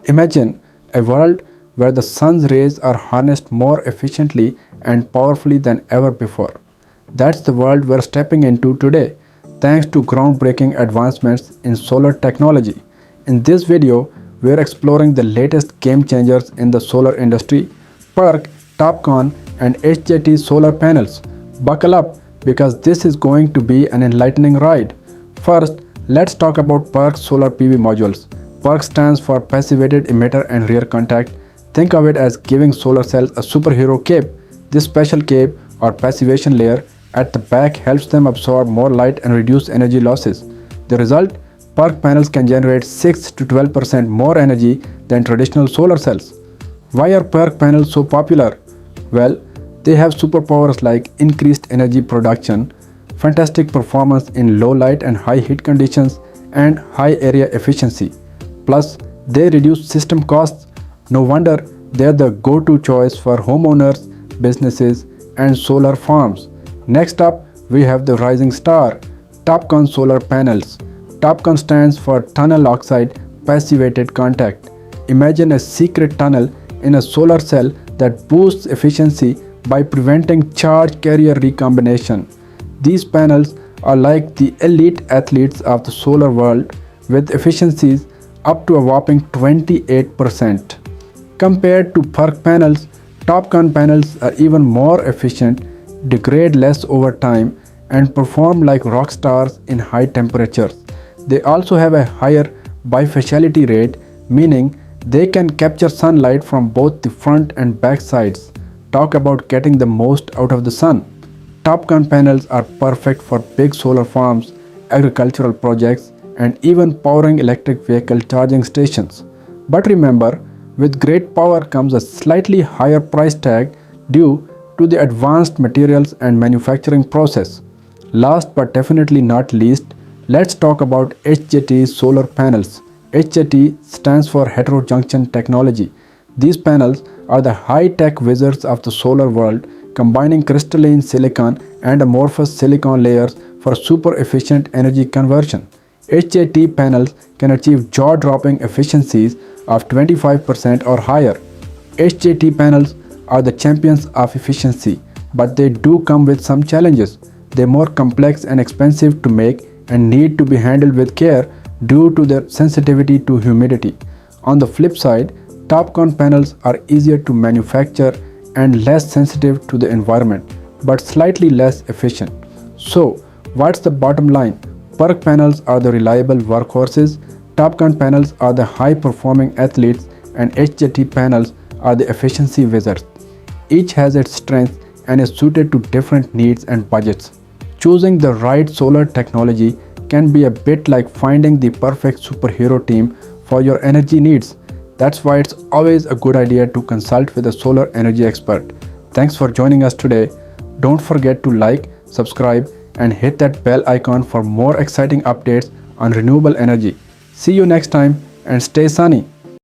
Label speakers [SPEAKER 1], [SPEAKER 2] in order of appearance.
[SPEAKER 1] Imagine a world where the sun's rays are harnessed more efficiently and powerfully than ever before. That's the world we're stepping into today, thanks to groundbreaking advancements in solar technology. In this video, we're exploring the latest game changers in the solar industry, Perc, TOPCon, and HJT solar panels. Buckle up because this is going to be an enlightening ride. First, let's talk about Perc solar PV modules. Perc stands for passivated emitter and rear contact. Think of it as giving solar cells a superhero cape. This special cape or passivation layer at the back helps them absorb more light and reduce energy losses. The result? Perc panels can generate 6 to 12% more energy than traditional solar cells. Why are Perc panels so popular? Well, they have superpowers like increased energy production, fantastic performance in low light and high heat conditions, and high area efficiency. Plus, they reduce system costs. No wonder they are the go-to choice for homeowners, businesses, and solar farms. Next up, we have the rising star, TOPCon solar panels. TOPCon stands for tunnel oxide passivated contact. Imagine a secret tunnel in a solar cell that boosts efficiency by preventing charge carrier recombination. These panels are like the elite athletes of the solar world with efficiencies up to a whopping 28%. Compared to Perc panels, TOPCon panels are even more efficient, degrade less over time, and perform like rock stars in high temperatures. They also have a higher bifaciality rate, meaning they can capture sunlight from both the front and back sides. Talk about getting the most out of the sun. TOPCon panels are perfect for big solar farms, agricultural projects, and even powering electric vehicle charging stations. But remember, with great power comes a slightly higher price tag due to the advanced materials and manufacturing process. Last but definitely not least, let's talk about HJT solar panels. HJT stands for heterojunction technology. These panels are the high-tech wizards of the solar world, combining crystalline silicon and amorphous silicon layers for super efficient energy conversion. HJT panels can achieve jaw-dropping efficiencies of 25% or higher. HJT panels are the champions of efficiency, but they do come with some challenges. They're more complex and expensive to make and need to be handled with care due to their sensitivity to humidity. On the flip side, TOPCon panels are easier to manufacture and less sensitive to the environment, but slightly less efficient. So, what's the bottom line? Perc panels are the reliable workhorses, TOPCon panels are the high-performing athletes, and HJT panels are the efficiency wizards. Each has its strengths and is suited to different needs and budgets. Choosing the right solar technology can be a bit like finding the perfect superhero team for your energy needs. That's why it's always a good idea to consult with a solar energy expert. Thanks for joining us today. Don't forget to like, subscribe, and hit that bell icon for more exciting updates on renewable energy. See you next time and stay sunny.